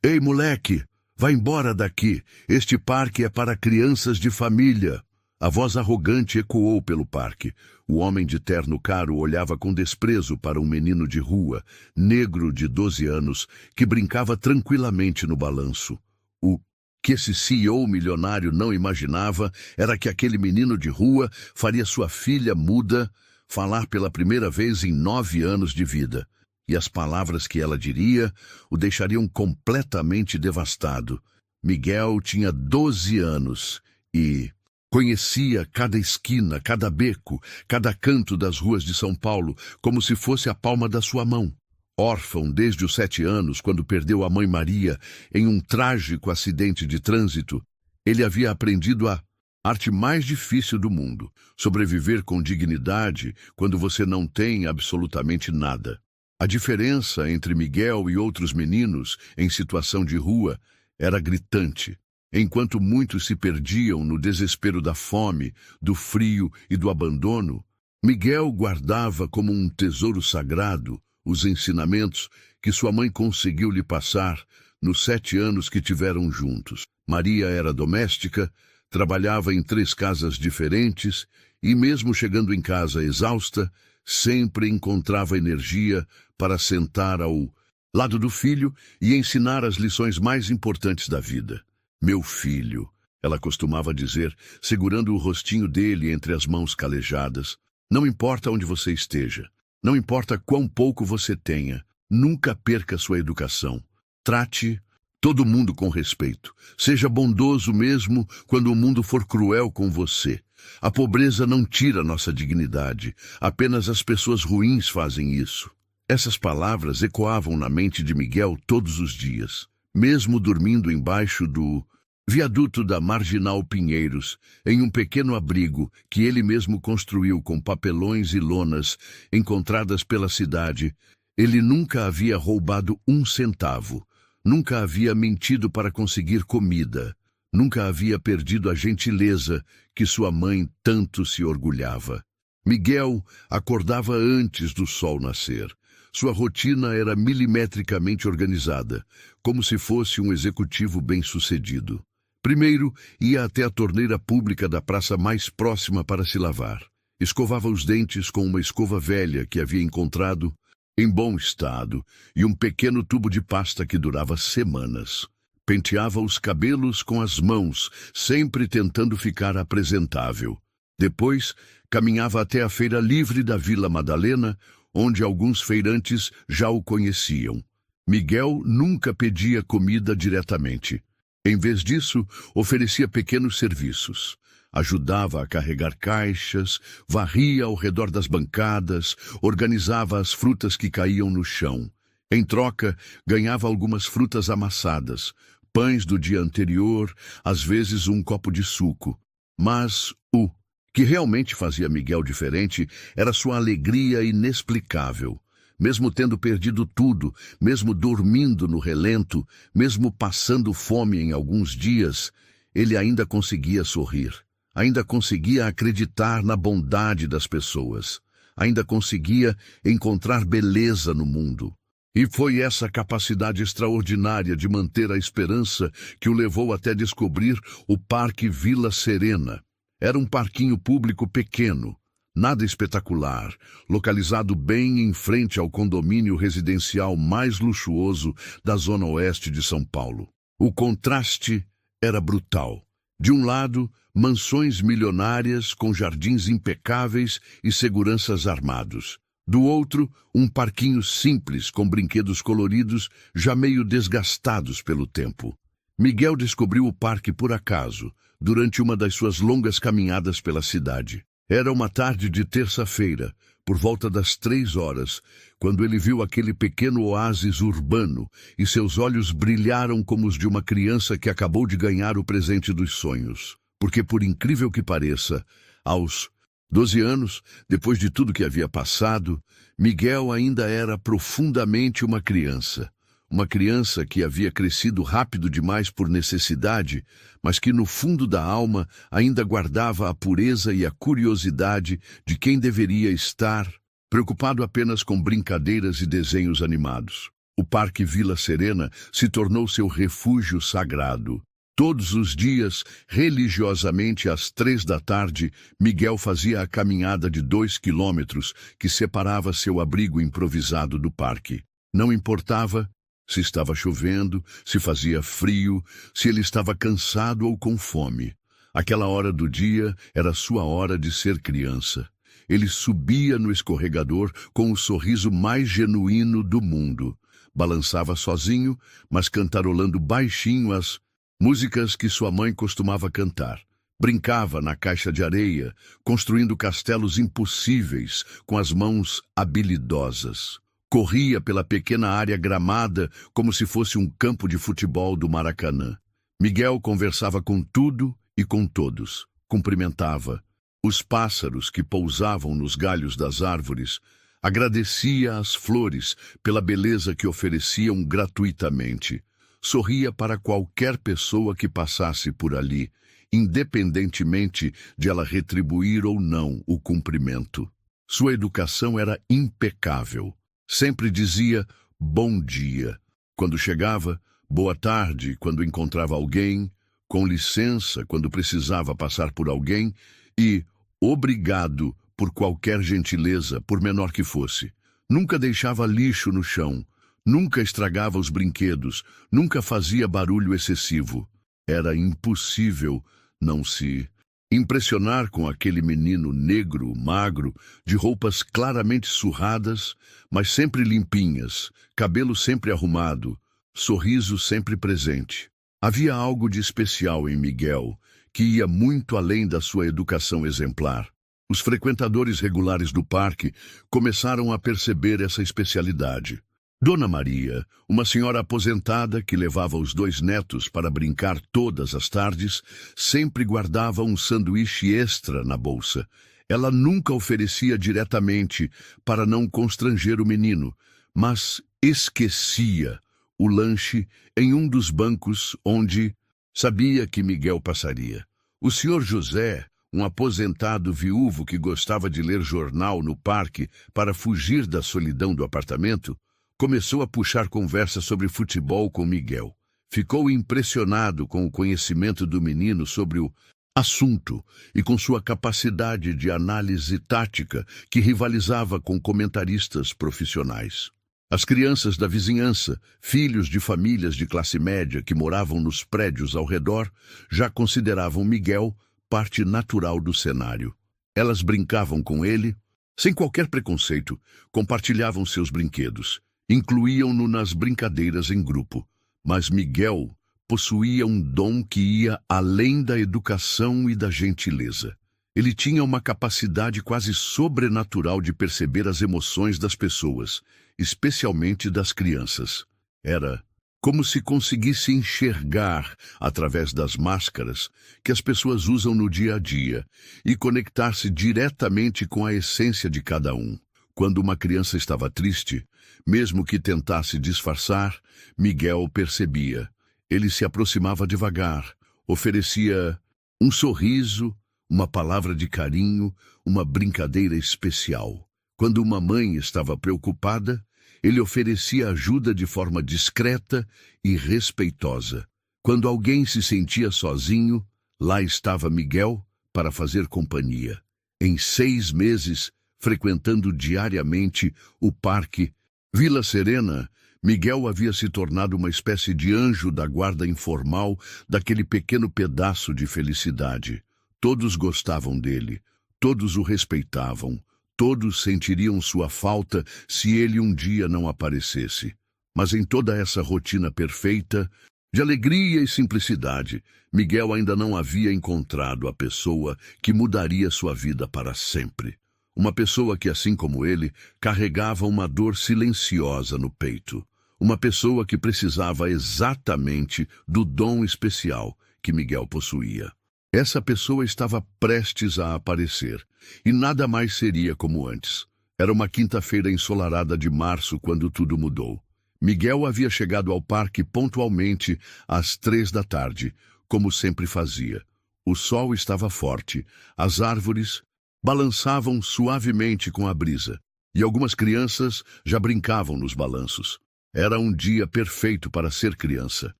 Ei, moleque, vá embora daqui. Este parque é para crianças de família. A voz arrogante ecoou pelo parque. O homem de terno caro olhava com desprezo para um menino de rua, negro de 12 anos, que brincava tranquilamente no balanço. O que esse CEO milionário não imaginava era que aquele menino de rua faria sua filha muda falar pela primeira vez em 9 anos de vida. E as palavras que ela diria o deixariam completamente devastado. Miguel tinha 12 anos e conhecia cada esquina, cada beco, cada canto das ruas de São Paulo, como se fosse a palma da sua mão. Órfão desde os 7 anos, quando perdeu a mãe Maria em um trágico acidente de trânsito, ele havia aprendido a arte mais difícil do mundo: sobreviver com dignidade quando você não tem absolutamente nada. A diferença entre Miguel e outros meninos em situação de rua era gritante. Enquanto muitos se perdiam no desespero da fome, do frio e do abandono, Miguel guardava como um tesouro sagrado os ensinamentos que sua mãe conseguiu lhe passar nos 7 anos que tiveram juntos. Maria era doméstica, trabalhava em 3 casas diferentes e, mesmo chegando em casa exausta, sempre encontrava energia para sentar ao lado do filho e ensinar as lições mais importantes da vida. Meu filho, ela costumava dizer, segurando o rostinho dele entre as mãos calejadas, não importa onde você esteja, não importa quão pouco você tenha, nunca perca sua educação. Trate todo mundo com respeito. Seja bondoso mesmo quando o mundo for cruel com você. A pobreza não tira nossa dignidade. Apenas as pessoas ruins fazem isso. Essas palavras ecoavam na mente de Miguel todos os dias. Mesmo dormindo embaixo do viaduto da Marginal Pinheiros, em um pequeno abrigo que ele mesmo construiu com papelões e lonas encontradas pela cidade, ele nunca havia roubado 1 centavo. Nunca havia mentido para conseguir comida. Nunca havia perdido a gentileza que sua mãe tanto se orgulhava. Miguel acordava antes do sol nascer. Sua rotina era milimetricamente organizada, como se fosse um executivo bem-sucedido. Primeiro, ia até a torneira pública da praça mais próxima para se lavar. Escovava os dentes com uma escova velha que havia encontrado em bom estado e um pequeno tubo de pasta que durava semanas. Penteava os cabelos com as mãos, sempre tentando ficar apresentável. Depois, caminhava até a feira livre da Vila Madalena, onde alguns feirantes já o conheciam. Miguel nunca pedia comida diretamente. Em vez disso, oferecia pequenos serviços. Ajudava a carregar caixas, varria ao redor das bancadas, organizava as frutas que caíam no chão. Em troca, ganhava algumas frutas amassadas, pães do dia anterior, às vezes um copo de suco. Mas o que realmente fazia Miguel diferente era sua alegria inexplicável. Mesmo tendo perdido tudo, mesmo dormindo no relento, mesmo passando fome em alguns dias, ele ainda conseguia sorrir. Ainda conseguia acreditar na bondade das pessoas. Ainda conseguia encontrar beleza no mundo. E foi essa capacidade extraordinária de manter a esperança que o levou até descobrir o Parque Vila Serena. Era um parquinho público pequeno, nada espetacular, localizado bem em frente ao condomínio residencial mais luxuoso da zona oeste de São Paulo. O contraste era brutal. De um lado, mansões milionárias com jardins impecáveis e seguranças armados. Do outro, um parquinho simples com brinquedos coloridos já meio desgastados pelo tempo. Miguel descobriu o parque por acaso, durante uma das suas longas caminhadas pela cidade. Era uma tarde de terça-feira, por volta das 3 horas, quando ele viu aquele pequeno oásis urbano e seus olhos brilharam como os de uma criança que acabou de ganhar o presente dos sonhos. Porque, por incrível que pareça, aos 12 anos, depois de tudo que havia passado, Miguel ainda era profundamente uma criança. Uma criança que havia crescido rápido demais por necessidade, mas que no fundo da alma ainda guardava a pureza e a curiosidade de quem deveria estar preocupado apenas com brincadeiras e desenhos animados. O Parque Vila Serena se tornou seu refúgio sagrado. Todos os dias, religiosamente às 3 da tarde, Miguel fazia a caminhada de 2 quilômetros que separava seu abrigo improvisado do parque. Não importava se estava chovendo, se fazia frio, se ele estava cansado ou com fome. Aquela hora do dia era sua hora de ser criança. Ele subia no escorregador com o sorriso mais genuíno do mundo. Balançava sozinho, mas cantarolando baixinho as músicas que sua mãe costumava cantar. Brincava na caixa de areia, construindo castelos impossíveis com as mãos habilidosas. Corria pela pequena área gramada como se fosse um campo de futebol do Maracanã. Miguel conversava com tudo e com todos. Cumprimentava os pássaros que pousavam nos galhos das árvores. Agradecia às flores pela beleza que ofereciam gratuitamente. Sorria para qualquer pessoa que passasse por ali, independentemente de ela retribuir ou não o cumprimento. Sua educação era impecável. Sempre dizia bom dia. Quando chegava, boa tarde quando encontrava alguém, com licença quando precisava passar por alguém e obrigado por qualquer gentileza, por menor que fosse. Nunca deixava lixo no chão, nunca estragava os brinquedos, nunca fazia barulho excessivo. Era impossível não se impressionar com aquele menino negro, magro, de roupas claramente surradas, mas sempre limpinhas, cabelo sempre arrumado, sorriso sempre presente. Havia algo de especial em Miguel, que ia muito além da sua educação exemplar. Os frequentadores regulares do parque começaram a perceber essa especialidade. Dona Maria, uma senhora aposentada que levava os 2 netos para brincar todas as tardes, sempre guardava um sanduíche extra na bolsa. Ela nunca oferecia diretamente para não constranger o menino, mas esquecia o lanche em um dos bancos onde sabia que Miguel passaria. O senhor José, um aposentado viúvo que gostava de ler jornal no parque para fugir da solidão do apartamento, começou a puxar conversa sobre futebol com Miguel. Ficou impressionado com o conhecimento do menino sobre o assunto e com sua capacidade de análise tática que rivalizava com comentaristas profissionais. As crianças da vizinhança, filhos de famílias de classe média que moravam nos prédios ao redor, já consideravam Miguel parte natural do cenário. Elas brincavam com ele, sem qualquer preconceito, compartilhavam seus brinquedos. Incluíam-no nas brincadeiras em grupo, mas Miguel possuía um dom que ia além da educação e da gentileza. Ele tinha uma capacidade quase sobrenatural de perceber as emoções das pessoas, especialmente das crianças. Era como se conseguisse enxergar, através das máscaras que as pessoas usam no dia a dia, e conectar-se diretamente com a essência de cada um. Quando uma criança estava triste, mesmo que tentasse disfarçar, Miguel percebia. Ele se aproximava devagar, oferecia um sorriso, uma palavra de carinho, uma brincadeira especial. Quando uma mãe estava preocupada, ele oferecia ajuda de forma discreta e respeitosa. Quando alguém se sentia sozinho, lá estava Miguel para fazer companhia. Em 6 meses, frequentando diariamente o Parque Vila Serena, Miguel havia se tornado uma espécie de anjo da guarda informal daquele pequeno pedaço de felicidade. Todos gostavam dele, todos o respeitavam, todos sentiriam sua falta se ele um dia não aparecesse. Mas em toda essa rotina perfeita, de alegria e simplicidade, Miguel ainda não havia encontrado a pessoa que mudaria sua vida para sempre. Uma pessoa que, assim como ele, carregava uma dor silenciosa no peito. Uma pessoa que precisava exatamente do dom especial que Miguel possuía. Essa pessoa estava prestes a aparecer, e nada mais seria como antes. Era uma quinta-feira ensolarada de março quando tudo mudou. Miguel havia chegado ao parque pontualmente às 3 da tarde, como sempre fazia. O sol estava forte, as árvores balançavam suavemente com a brisa, e algumas crianças já brincavam nos balanços. Era um dia perfeito para ser criança.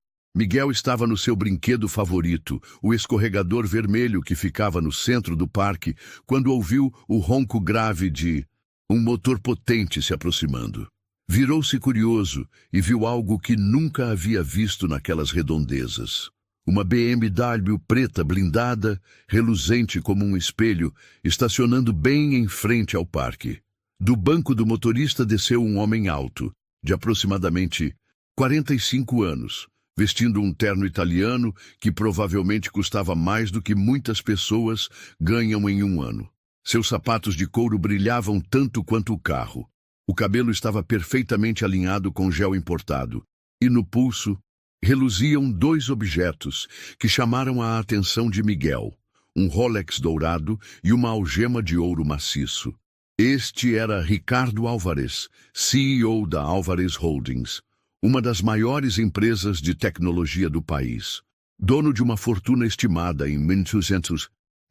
Miguel estava no seu brinquedo favorito, o escorregador vermelho que ficava no centro do parque, quando ouviu o ronco grave de um motor potente se aproximando. Virou-se curioso e viu algo que nunca havia visto naquelas redondezas. Uma BMW preta blindada, reluzente como um espelho, estacionando bem em frente ao parque. Do banco do motorista desceu um homem alto, de aproximadamente 45 anos, vestindo um terno italiano que provavelmente custava mais do que muitas pessoas ganham em um ano. Seus sapatos de couro brilhavam tanto quanto o carro. O cabelo estava perfeitamente alinhado com gel importado, e no pulso reluziam dois objetos que chamaram a atenção de Miguel: um Rolex dourado e uma algema de ouro maciço. Este era Ricardo Álvares, CEO da Álvares Holdings, uma das maiores empresas de tecnologia do país. Dono de uma fortuna estimada em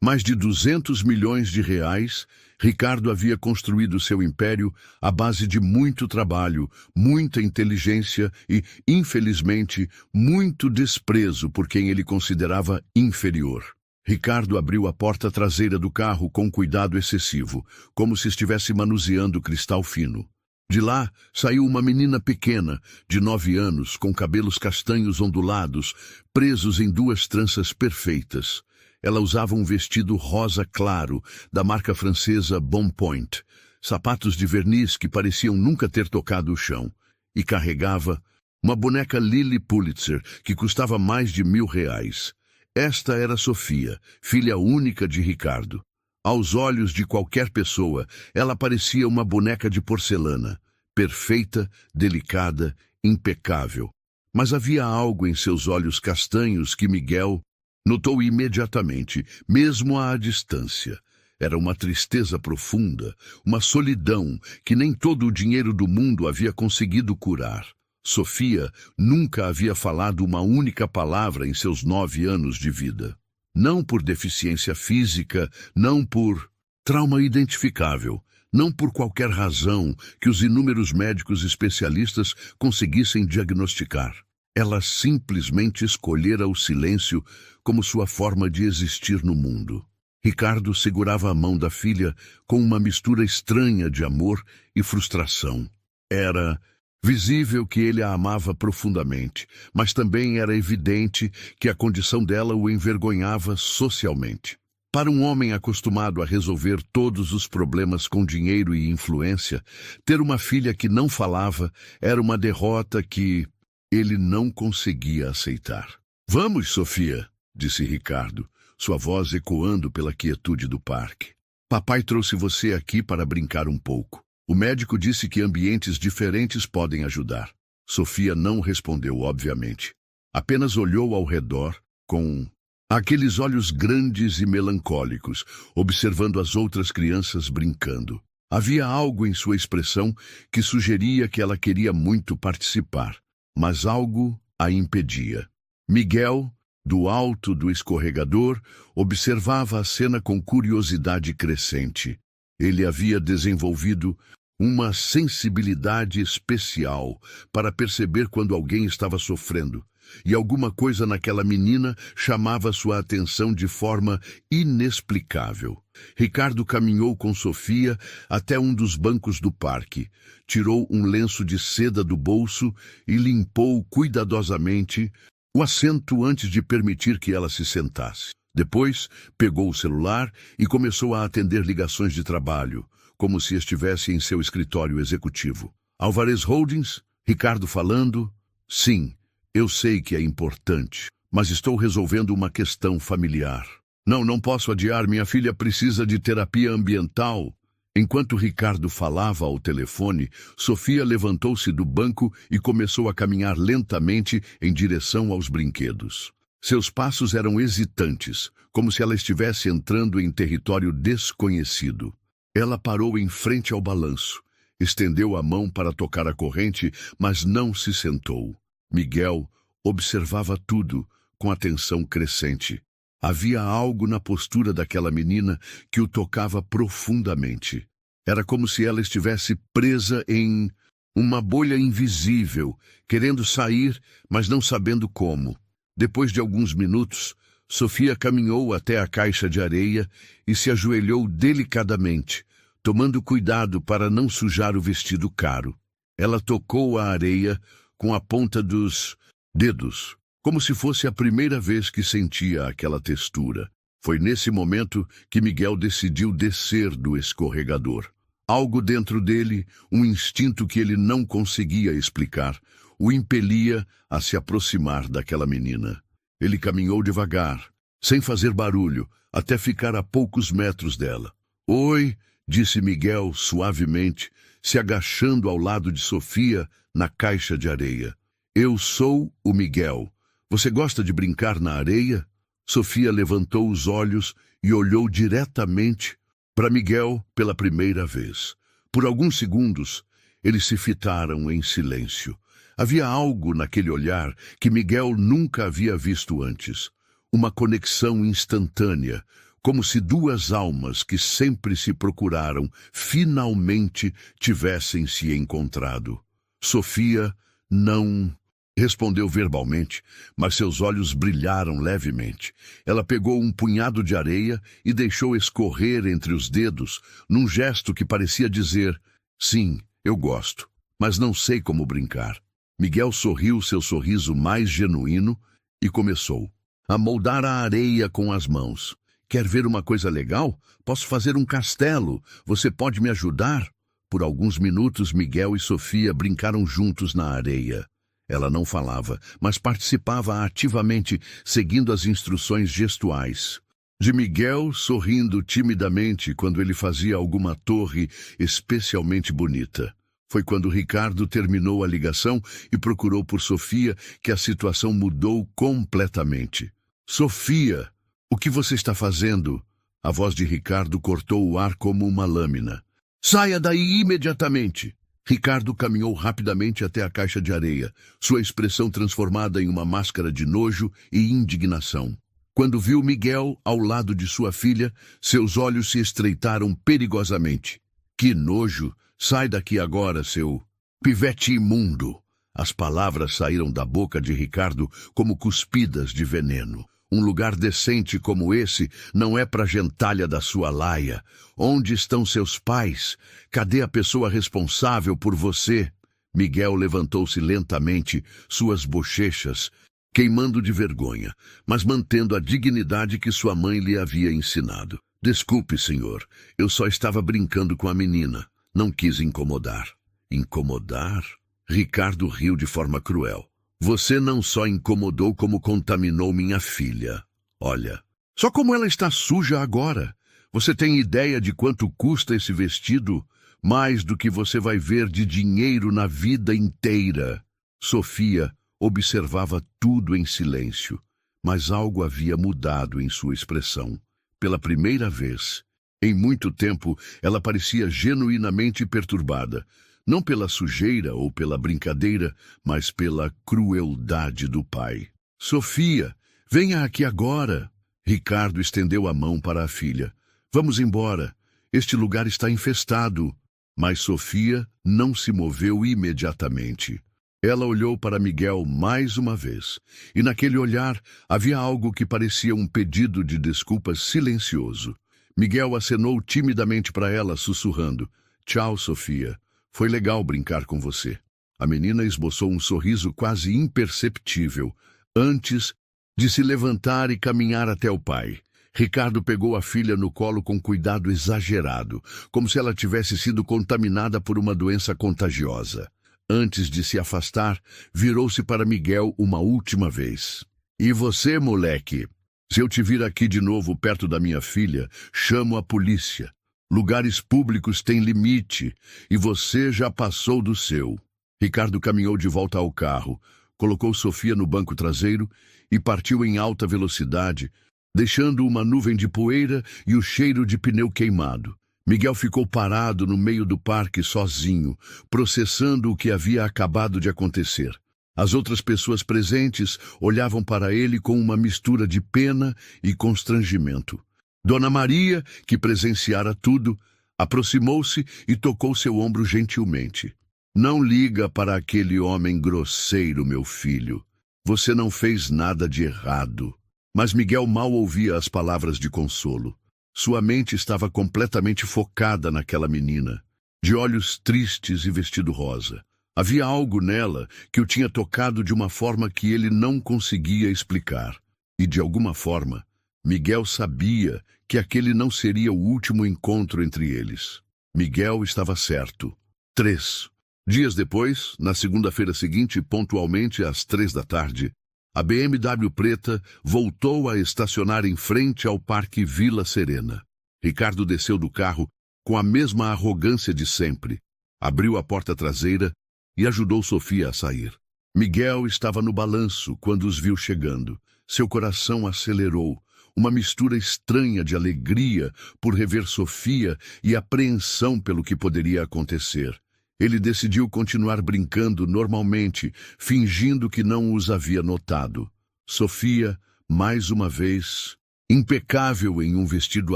mais de 200 milhões de reais, Ricardo havia construído seu império à base de muito trabalho, muita inteligência e, infelizmente, muito desprezo por quem ele considerava inferior. Ricardo abriu a porta traseira do carro com cuidado excessivo, como se estivesse manuseando cristal fino. De lá, saiu uma menina pequena, de 9 anos, com cabelos castanhos ondulados, presos em 2 tranças perfeitas. Ela usava um vestido rosa claro, da marca francesa Bonpoint, sapatos de verniz que pareciam nunca ter tocado o chão, e carregava uma boneca Lily Pulitzer, que custava mais de R$1.000. Esta era Sofia, filha única de Ricardo. Aos olhos de qualquer pessoa, ela parecia uma boneca de porcelana, perfeita, delicada, impecável. Mas havia algo em seus olhos castanhos que Miguel notou imediatamente, mesmo à distância. Era uma tristeza profunda, uma solidão que nem todo o dinheiro do mundo havia conseguido curar. Sofia nunca havia falado uma única palavra em seus 9 anos de vida. Não por deficiência física, não por trauma identificável, não por qualquer razão que os inúmeros médicos especialistas conseguissem diagnosticar. Ela simplesmente escolhera o silêncio como sua forma de existir no mundo. Ricardo segurava a mão da filha com uma mistura estranha de amor e frustração. Era visível que ele a amava profundamente, mas também era evidente que a condição dela o envergonhava socialmente. Para um homem acostumado a resolver todos os problemas com dinheiro e influência, ter uma filha que não falava era uma derrota que ele não conseguia aceitar. "Vamos, Sofia", disse Ricardo, sua voz ecoando pela quietude do parque. "Papai trouxe você aqui para brincar um pouco. O médico disse que ambientes diferentes podem ajudar." Sofia não respondeu, obviamente. Apenas olhou ao redor com aqueles olhos grandes e melancólicos, observando as outras crianças brincando. Havia algo em sua expressão que sugeria que ela queria muito participar, mas algo a impedia. Miguel, do alto do escorregador, observava a cena com curiosidade crescente. Ele havia desenvolvido uma sensibilidade especial para perceber quando alguém estava sofrendo, e alguma coisa naquela menina chamava sua atenção de forma inexplicável. Ricardo caminhou com Sofia até um dos bancos do parque, tirou um lenço de seda do bolso e limpou cuidadosamente o assento antes de permitir que ela se sentasse. Depois, pegou o celular e começou a atender ligações de trabalho, como se estivesse em seu escritório executivo. "Álvares Holdings? Ricardo falando?" "Sim, eu sei que é importante, mas estou resolvendo uma questão familiar." Não posso adiar, minha filha precisa de terapia ambiental." Enquanto Ricardo falava ao telefone, Sofia levantou-se do banco e começou a caminhar lentamente em direção aos brinquedos. Seus passos eram hesitantes, como se ela estivesse entrando em território desconhecido. Ela parou em frente ao balanço, estendeu a mão para tocar a corrente, mas não se sentou. Miguel observava tudo com atenção crescente. Havia algo na postura daquela menina que o tocava profundamente. Era como se ela estivesse presa em Uma bolha invisível, querendo sair, mas não sabendo como. Depois de alguns minutos, Sofia caminhou até a caixa de areia e se ajoelhou delicadamente, tomando cuidado para não sujar o vestido caro. Ela tocou a areia com a ponta dos dedos, como se fosse a primeira vez que sentia aquela textura. Foi nesse momento que Miguel decidiu descer do escorregador. Algo dentro dele, um instinto que ele não conseguia explicar, o impelia a se aproximar daquela menina. Ele caminhou devagar, sem fazer barulho, até ficar a poucos metros dela. "Oi", disse Miguel suavemente, se agachando ao lado de Sofia na caixa de areia. "Eu sou o Miguel. Você gosta de brincar na areia?" Sofia levantou os olhos e olhou diretamente para Miguel pela primeira vez. Por alguns segundos, eles se fitaram em silêncio. Havia algo naquele olhar que Miguel nunca havia visto antes. Uma conexão instantânea, como se duas almas que sempre se procuraram, finalmente tivessem se encontrado. Sofia não respondeu verbalmente, mas seus olhos brilharam levemente. Ela pegou um punhado de areia e deixou escorrer entre os dedos, num gesto que parecia dizer: "Sim, eu gosto, mas não sei como brincar." Miguel sorriu seu sorriso mais genuíno e começou a moldar a areia com as mãos. "Quer ver uma coisa legal? Posso fazer um castelo. Você pode me ajudar?" Por alguns minutos, Miguel e Sofia brincaram juntos na areia. Ela não falava, mas participava ativamente, seguindo as instruções gestuais de Miguel, sorrindo timidamente quando ele fazia alguma torre especialmente bonita. Foi quando Ricardo terminou a ligação e procurou por Sofia que a situação mudou completamente. "Sofia, o que você está fazendo?" A voz de Ricardo cortou o ar como uma lâmina. "Saia daí imediatamente!" Ricardo caminhou rapidamente até a caixa de areia, sua expressão transformada em uma máscara de nojo e indignação. Quando viu Miguel ao lado de sua filha, seus olhos se estreitaram perigosamente. "Que nojo! Sai daqui agora, seu pivete imundo!" As palavras saíram da boca de Ricardo como cuspidas de veneno. "Um lugar decente como esse não é para gentalha da sua laia. Onde estão seus pais? Cadê a pessoa responsável por você?" Miguel levantou-se lentamente, suas bochechas queimando de vergonha, mas mantendo a dignidade que sua mãe lhe havia ensinado. "Desculpe, senhor. Eu só estava brincando com a menina. Não quis incomodar." "Incomodar?" Ricardo riu de forma cruel. "Você não só incomodou como contaminou minha filha. Olha, só como ela está suja agora. Você tem ideia de quanto custa esse vestido? Mais do que você vai ver de dinheiro na vida inteira." Sofia observava tudo em silêncio, mas algo havia mudado em sua expressão. Pela primeira vez em muito tempo, ela parecia genuinamente perturbada. Não pela sujeira ou pela brincadeira, mas pela crueldade do pai. "Sofia, venha aqui agora." Ricardo estendeu a mão para a filha. "Vamos embora. Este lugar está infestado." Mas Sofia não se moveu imediatamente. Ela olhou para Miguel mais uma vez, e naquele olhar havia algo que parecia um pedido de desculpas silencioso. Miguel acenou timidamente para ela, sussurrando: "Tchau, Sofia. Foi legal brincar com você." A menina esboçou um sorriso quase imperceptível, antes de se levantar e caminhar até o pai. Ricardo pegou a filha no colo com cuidado exagerado, como se ela tivesse sido contaminada por uma doença contagiosa. Antes de se afastar, virou-se para Miguel uma última vez. "E você, moleque? Se eu te vir aqui de novo perto da minha filha, chamo a polícia. Lugares públicos têm limite, e você já passou do seu." Ricardo caminhou de volta ao carro, colocou Sofia no banco traseiro e partiu em alta velocidade, deixando uma nuvem de poeira e o cheiro de pneu queimado. Miguel ficou parado no meio do parque sozinho, processando o que havia acabado de acontecer. As outras pessoas presentes olhavam para ele com uma mistura de pena e constrangimento. Dona Maria, que presenciara tudo, aproximou-se e tocou seu ombro gentilmente. Não liga para aquele homem grosseiro, meu filho. Você não fez nada de errado. Mas Miguel mal ouvia as palavras de consolo. Sua mente estava completamente focada naquela menina, de olhos tristes e vestido rosa. Havia algo nela que o tinha tocado de uma forma que ele não conseguia explicar. E, de alguma forma, Miguel sabia que aquele não seria o último encontro entre eles. Miguel estava certo. 3 dias depois, na segunda-feira seguinte, pontualmente às 3 da tarde, a BMW preta voltou a estacionar em frente ao Parque Vila Serena. Ricardo desceu do carro com a mesma arrogância de sempre, abriu a porta traseira e ajudou Sofia a sair. Miguel estava no balanço quando os viu chegando. Seu coração acelerou, uma mistura estranha de alegria por rever Sofia e apreensão pelo que poderia acontecer. Ele decidiu continuar brincando normalmente, fingindo que não os havia notado. Sofia, mais uma vez, impecável em um vestido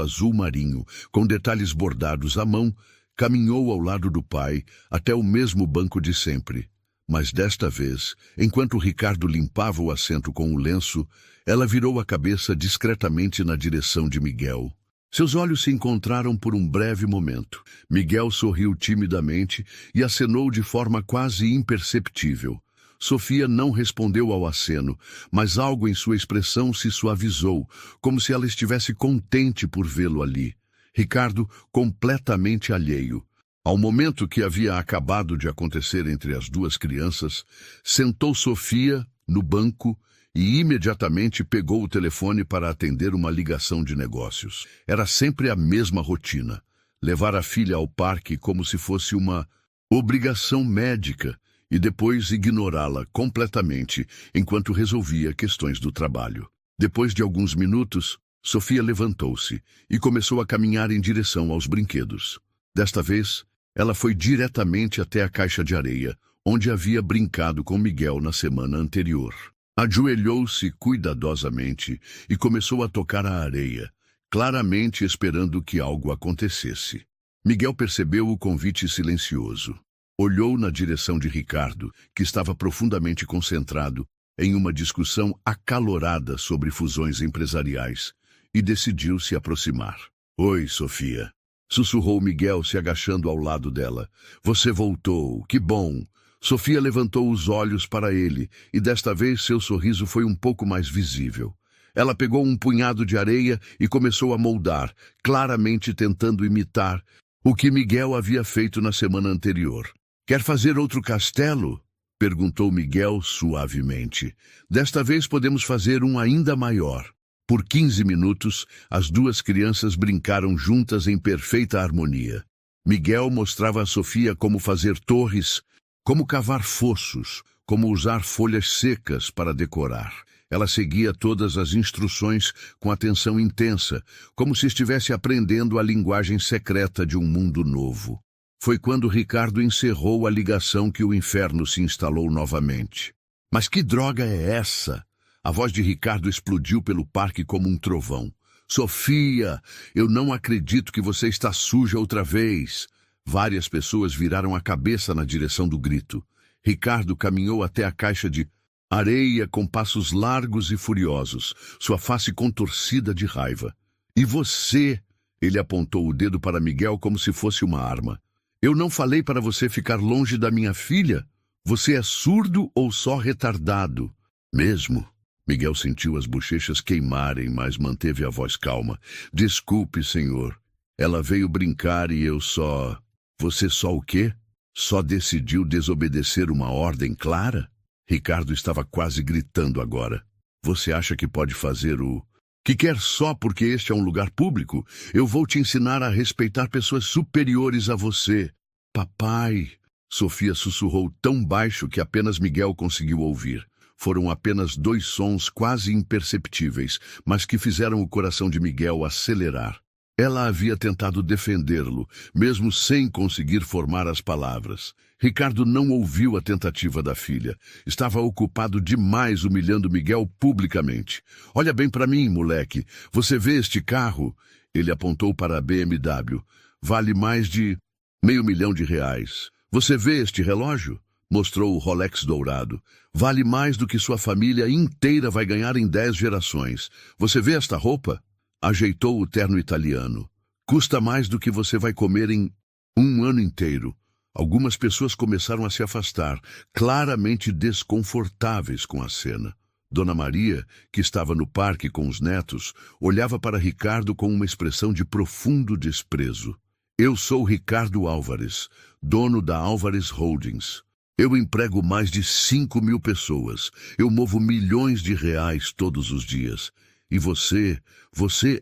azul marinho, com detalhes bordados à mão, caminhou ao lado do pai até o mesmo banco de sempre. Mas desta vez, enquanto Ricardo limpava o assento com o lenço, ela virou a cabeça discretamente na direção de Miguel. Seus olhos se encontraram por um breve momento. Miguel sorriu timidamente e acenou de forma quase imperceptível. Sofia não respondeu ao aceno, mas algo em sua expressão se suavizou, como se ela estivesse contente por vê-lo ali. Ricardo, completamente alheio ao momento que havia acabado de acontecer entre as duas crianças, sentou Sofia no banco e imediatamente pegou o telefone para atender uma ligação de negócios. Era sempre a mesma rotina: levar a filha ao parque como se fosse uma obrigação médica e depois ignorá-la completamente enquanto resolvia questões do trabalho. Depois de alguns minutos, Sofia levantou-se e começou a caminhar em direção aos brinquedos. Desta vez, ela foi diretamente até a caixa de areia, onde havia brincado com Miguel na semana anterior. Ajoelhou-se cuidadosamente e começou a tocar a areia, claramente esperando que algo acontecesse. Miguel percebeu o convite silencioso. Olhou na direção de Ricardo, que estava profundamente concentrado em uma discussão acalorada sobre fusões empresariais, e decidiu se aproximar. "Oi, Sofia", sussurrou Miguel, se agachando ao lado dela. "Você voltou, que bom." Sofia levantou os olhos para ele, e desta vez seu sorriso foi um pouco mais visível. Ela pegou um punhado de areia e começou a moldar, claramente tentando imitar o que Miguel havia feito na semana anterior. "Quer fazer outro castelo?" perguntou Miguel suavemente. "Desta vez podemos fazer um ainda maior." Por 15 minutos, as duas crianças brincaram juntas em perfeita harmonia. Miguel mostrava a Sofia como fazer torres, como cavar fossos, como usar folhas secas para decorar. Ela seguia todas as instruções com atenção intensa, como se estivesse aprendendo a linguagem secreta de um mundo novo. Foi quando Ricardo encerrou a ligação que o inferno se instalou novamente. "Mas que droga é essa?" A voz de Ricardo explodiu pelo parque como um trovão. "Sofia, eu não acredito que você está suja outra vez." Várias pessoas viraram a cabeça na direção do grito. Ricardo caminhou até a caixa de areia com passos largos e furiosos, sua face contorcida de raiva. "E você?" Ele apontou o dedo para Miguel como se fosse uma arma. "Eu não falei para você ficar longe da minha filha? Você é surdo ou só retardado?" "Mesmo?" Miguel sentiu as bochechas queimarem, mas manteve a voz calma. "Desculpe, senhor. Ela veio brincar e eu só..." "Você só o quê? Só decidiu desobedecer uma ordem clara?" Ricardo estava quase gritando agora. "Você acha que pode fazer o que quer só porque este é um lugar público? Eu vou te ensinar a respeitar pessoas superiores a você." "Papai..." Sofia sussurrou tão baixo que apenas Miguel conseguiu ouvir. Foram apenas 2 sons quase imperceptíveis, mas que fizeram o coração de Miguel acelerar. Ela havia tentado defendê-lo, mesmo sem conseguir formar as palavras. Ricardo não ouviu a tentativa da filha. Estava ocupado demais humilhando Miguel publicamente. "Olha bem para mim, moleque. Você vê este carro?" Ele apontou para a BMW. "Vale mais de R$500 mil. Você vê este relógio? Mostrou o Rolex dourado. Vale mais do que sua família inteira vai ganhar em 10 gerações. Você vê esta roupa? Ajeitou o terno italiano. Custa mais do que você vai comer em um ano inteiro. Algumas pessoas começaram a se afastar, claramente desconfortáveis com a cena. Dona Maria, que estava no parque com os netos, olhava para Ricardo com uma expressão de profundo desprezo. Eu sou Ricardo Álvares, dono da Álvares Holdings. Eu emprego mais de 5.000 pessoas. Eu movo milhões de reais todos os dias. E você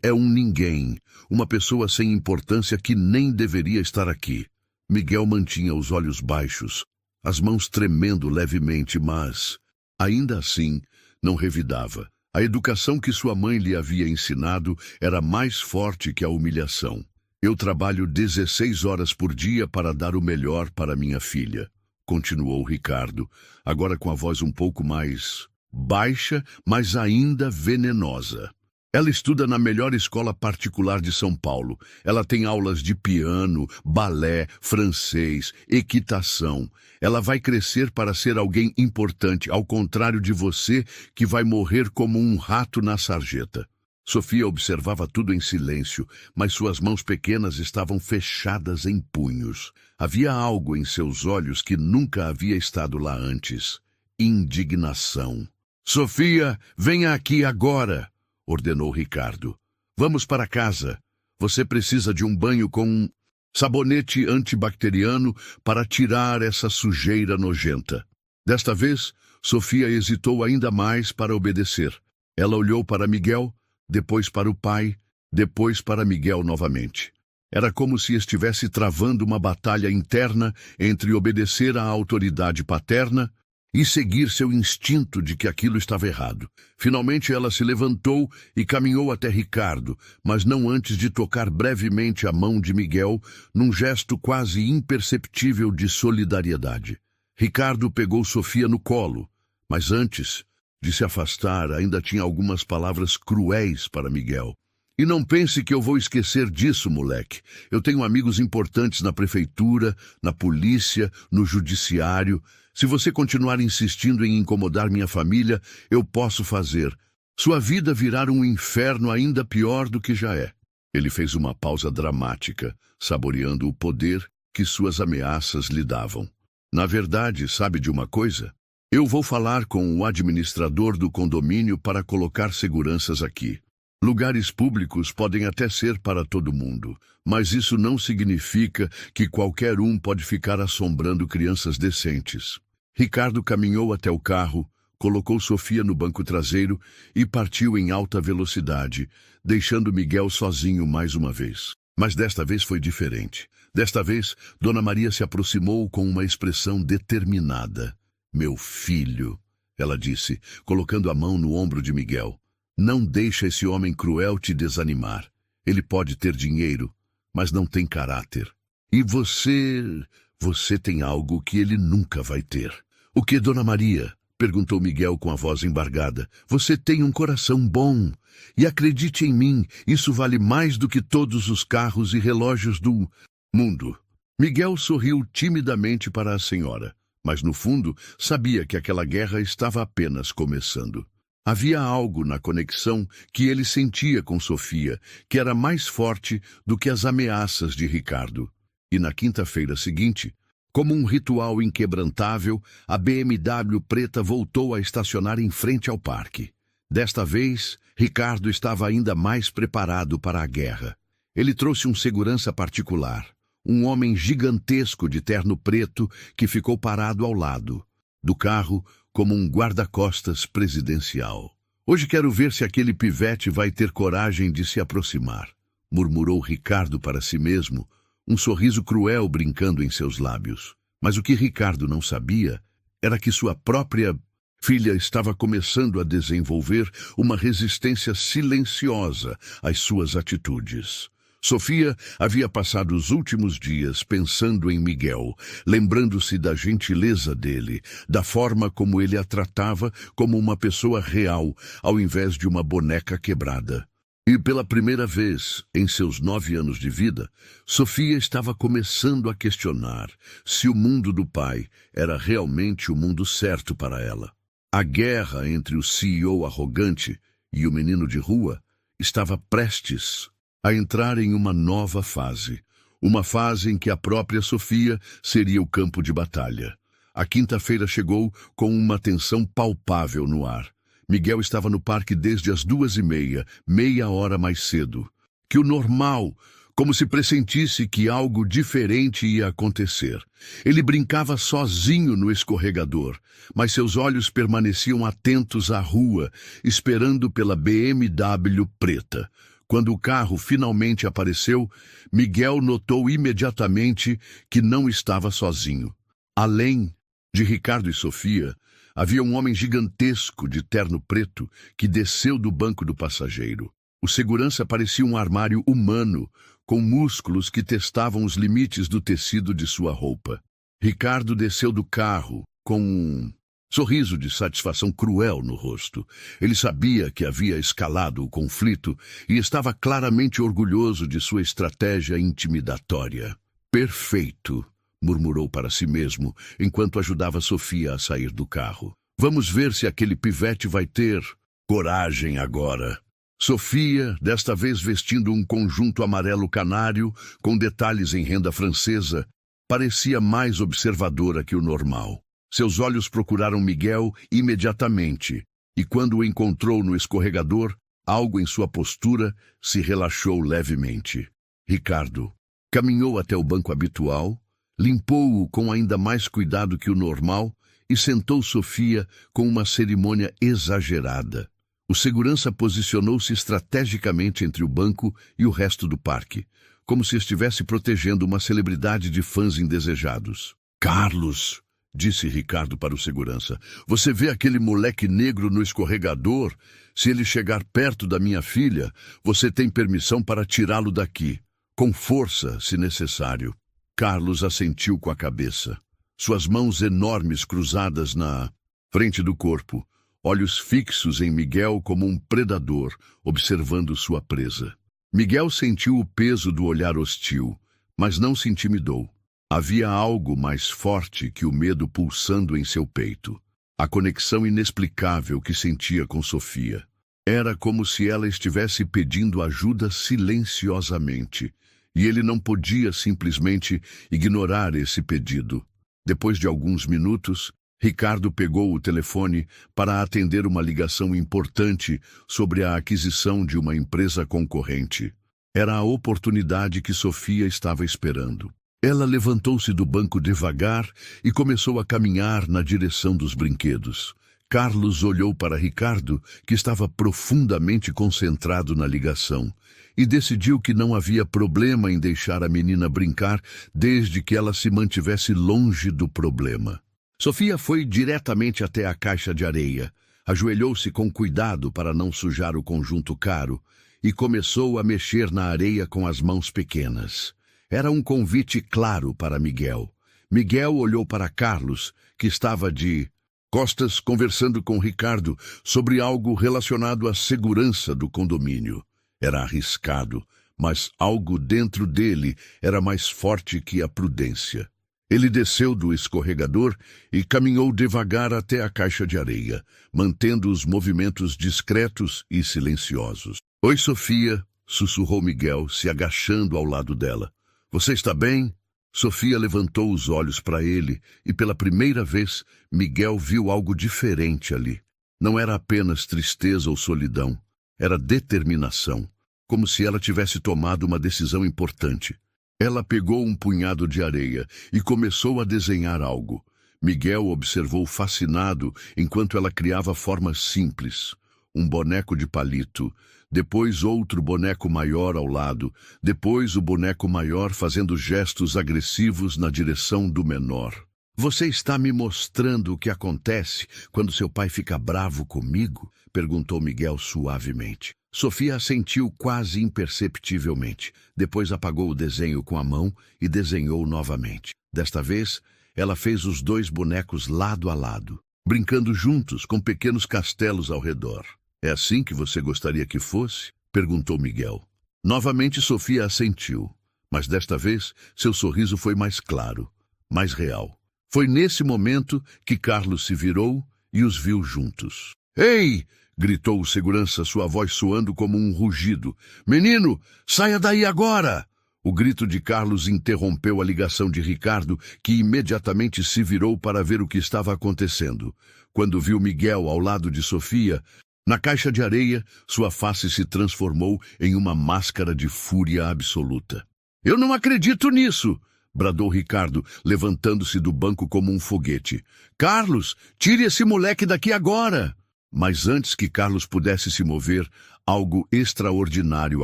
é um ninguém, uma pessoa sem importância que nem deveria estar aqui. Miguel mantinha os olhos baixos, as mãos tremendo levemente, mas, ainda assim, não revidava. A educação que sua mãe lhe havia ensinado era mais forte que a humilhação. Eu trabalho 16 horas por dia para dar o melhor para minha filha, continuou Ricardo, agora com a voz um pouco mais baixa, mas ainda venenosa. Ela estuda na melhor escola particular de São Paulo. Ela tem aulas de piano, balé, francês, equitação. Ela vai crescer para ser alguém importante, ao contrário de você, que vai morrer como um rato na sarjeta. Sofia observava tudo em silêncio, mas suas mãos pequenas estavam fechadas em punhos. Havia algo em seus olhos que nunca havia estado lá antes. Indignação. Sofia, venha aqui agora! Ordenou Ricardo. Vamos para casa. Você precisa de um banho com um sabonete antibacteriano para tirar essa sujeira nojenta. Desta vez, Sofia hesitou ainda mais para obedecer. Ela olhou para Miguel, depois para o pai, depois para Miguel novamente. Era como se estivesse travando uma batalha interna entre obedecer à autoridade paterna e seguir seu instinto de que aquilo estava errado. Finalmente ela se levantou e caminhou até Ricardo, mas não antes de tocar brevemente a mão de Miguel, num gesto quase imperceptível de solidariedade. Ricardo pegou Sofia no colo, mas antes de se afastar, ainda tinha algumas palavras cruéis para Miguel. E não pense que eu vou esquecer disso, moleque. Eu tenho amigos importantes na prefeitura, na polícia, no judiciário. Se você continuar insistindo em incomodar minha família, eu posso fazer sua vida virar um inferno ainda pior do que já é. Ele fez uma pausa dramática, saboreando o poder que suas ameaças lhe davam. Na verdade, sabe de uma coisa? Eu vou falar com o administrador do condomínio para colocar seguranças aqui. Lugares públicos podem até ser para todo mundo, mas isso não significa que qualquer um pode ficar assombrando crianças decentes. Ricardo caminhou até o carro, colocou Sofia no banco traseiro e partiu em alta velocidade, deixando Miguel sozinho mais uma vez. Mas desta vez foi diferente. Desta vez, Dona Maria se aproximou com uma expressão determinada. Meu filho, ela disse, colocando a mão no ombro de Miguel. Não deixa esse homem cruel te desanimar. Ele pode ter dinheiro, mas não tem caráter. E você tem algo que ele nunca vai ter. O que, Dona Maria? Perguntou Miguel com a voz embargada. Você tem um coração bom. E acredite em mim, isso vale mais do que todos os carros e relógios do mundo. Miguel sorriu timidamente para a senhora, mas no fundo sabia que aquela guerra estava apenas começando. Havia algo na conexão que ele sentia com Sofia, que era mais forte do que as ameaças de Ricardo. E na quinta-feira seguinte, como um ritual inquebrantável, a BMW preta voltou a estacionar em frente ao parque. Desta vez, Ricardo estava ainda mais preparado para a guerra. Ele trouxe um segurança particular, um homem gigantesco de terno preto que ficou parado ao lado do carro, como um guarda-costas presidencial. Hoje quero ver se aquele pivete vai ter coragem de se aproximar, murmurou Ricardo para si mesmo, um sorriso cruel brincando em seus lábios. Mas o que Ricardo não sabia era que sua própria filha estava começando a desenvolver uma resistência silenciosa às suas atitudes. Sofia havia passado os últimos dias pensando em Miguel, lembrando-se da gentileza dele, da forma como ele a tratava como uma pessoa real, ao invés de uma boneca quebrada. E pela primeira vez em seus 9 anos de vida, Sofia estava começando a questionar se o mundo do pai era realmente o mundo certo para ela. A guerra entre o CEO arrogante e o menino de rua estava prestes a entrar em uma nova fase. Uma fase em que a própria Sofia seria o campo de batalha. A quinta-feira chegou com uma tensão palpável no ar. Miguel estava no parque desde as 2h30, meia hora mais cedo que o normal, como se pressentisse que algo diferente ia acontecer. Ele brincava sozinho no escorregador, mas seus olhos permaneciam atentos à rua, esperando pela BMW preta. Quando o carro finalmente apareceu, Miguel notou imediatamente que não estava sozinho. Além de Ricardo e Sofia, havia um homem gigantesco de terno preto que desceu do banco do passageiro. O segurança parecia um armário humano, com músculos que testavam os limites do tecido de sua roupa. Ricardo desceu do carro com um sorriso de satisfação cruel no rosto. Ele sabia que havia escalado o conflito e estava claramente orgulhoso de sua estratégia intimidatória. Perfeito, murmurou para si mesmo, enquanto ajudava Sofia a sair do carro. Vamos ver se aquele pivete vai ter coragem agora. Sofia, desta vez vestindo um conjunto amarelo canário, com detalhes em renda francesa, parecia mais observadora que o normal. Seus olhos procuraram Miguel imediatamente, e quando o encontrou no escorregador, algo em sua postura se relaxou levemente. Ricardo caminhou até o banco habitual, limpou-o com ainda mais cuidado que o normal e sentou Sofia com uma cerimônia exagerada. O segurança posicionou-se estrategicamente entre o banco e o resto do parque, como se estivesse protegendo uma celebridade de fãs indesejados. Carlos, disse Ricardo para o segurança, você vê aquele moleque negro no escorregador? Se ele chegar perto da minha filha, você tem permissão para tirá-lo daqui, com força, se necessário. Carlos assentiu com a cabeça, suas mãos enormes cruzadas na frente do corpo, olhos fixos em Miguel como um predador, observando sua presa. Miguel sentiu o peso do olhar hostil, mas não se intimidou. Havia algo mais forte que o medo pulsando em seu peito. A conexão inexplicável que sentia com Sofia. Era como se ela estivesse pedindo ajuda silenciosamente, e ele não podia simplesmente ignorar esse pedido. Depois de alguns minutos, Ricardo pegou o telefone para atender uma ligação importante sobre a aquisição de uma empresa concorrente. Era a oportunidade que Sofia estava esperando. Ela levantou-se do banco devagar e começou a caminhar na direção dos brinquedos. Carlos olhou para Ricardo, que estava profundamente concentrado na ligação, e decidiu que não havia problema em deixar a menina brincar desde que ela se mantivesse longe do problema. Sofia foi diretamente até a caixa de areia, ajoelhou-se com cuidado para não sujar o conjunto caro e começou a mexer na areia com as mãos pequenas. Era um convite claro para Miguel. Miguel olhou para Carlos, que estava de costas conversando com Ricardo sobre algo relacionado à segurança do condomínio. Era arriscado, mas algo dentro dele era mais forte que a prudência. Ele desceu do escorregador e caminhou devagar até a caixa de areia, mantendo os movimentos discretos e silenciosos. Oi, Sofia, sussurrou Miguel, se agachando ao lado dela. Você está bem? Sofia levantou os olhos para ele e, pela primeira vez, Miguel viu algo diferente ali. Não era apenas tristeza ou solidão, era determinação, como se ela tivesse tomado uma decisão importante. Ela pegou um punhado de areia e começou a desenhar algo. Miguel observou fascinado enquanto ela criava formas simples. Um boneco de palito, depois outro boneco maior ao lado, depois o boneco maior fazendo gestos agressivos na direção do menor. Você está me mostrando o que acontece quando seu pai fica bravo comigo? Perguntou Miguel suavemente. Sofia assentiu quase imperceptivelmente. Depois apagou o desenho com a mão e desenhou novamente. Desta vez, ela fez os 2 bonecos lado a lado, brincando juntos com pequenos castelos ao redor. É assim que você gostaria que fosse? Perguntou Miguel. Novamente Sofia assentiu, mas desta vez seu sorriso foi mais claro, mais real. Foi nesse momento que Carlos se virou e os viu juntos. Ei! Gritou o segurança, sua voz soando como um rugido. Menino, saia daí agora! O grito de Carlos interrompeu a ligação de Ricardo, que imediatamente se virou para ver o que estava acontecendo. Quando viu Miguel ao lado de Sofia, na caixa de areia, sua face se transformou em uma máscara de fúria absoluta. Eu não acredito nisso! Bradou Ricardo, levantando-se do banco como um foguete. Carlos, tire esse moleque daqui agora! Mas antes que Carlos pudesse se mover, algo extraordinário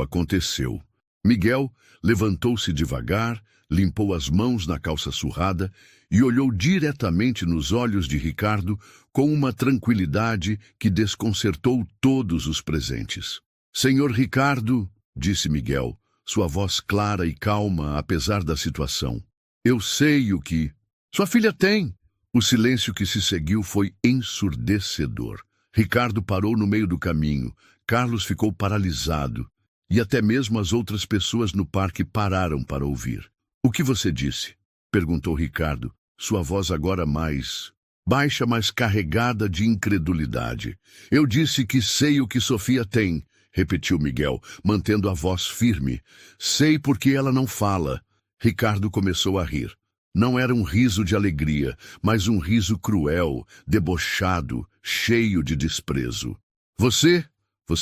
aconteceu. Miguel levantou-se devagar, limpou as mãos na calça surrada e olhou diretamente nos olhos de Ricardo com uma tranquilidade que desconcertou todos os presentes. Senhor Ricardo, disse Miguel, sua voz clara e calma apesar da situação. Eu sei o que sua filha tem. O silêncio que se seguiu foi ensurdecedor. Ricardo parou no meio do caminho, Carlos ficou paralisado, e até mesmo as outras pessoas no parque pararam para ouvir. O que você disse? Perguntou Ricardo, sua voz agora mais baixa, mas carregada de incredulidade. Eu disse que sei o que Sofia tem, repetiu Miguel, mantendo a voz firme. Sei porque ela não fala. Ricardo começou a rir. Não era um riso de alegria, mas um riso cruel, debochado, cheio de desprezo. Você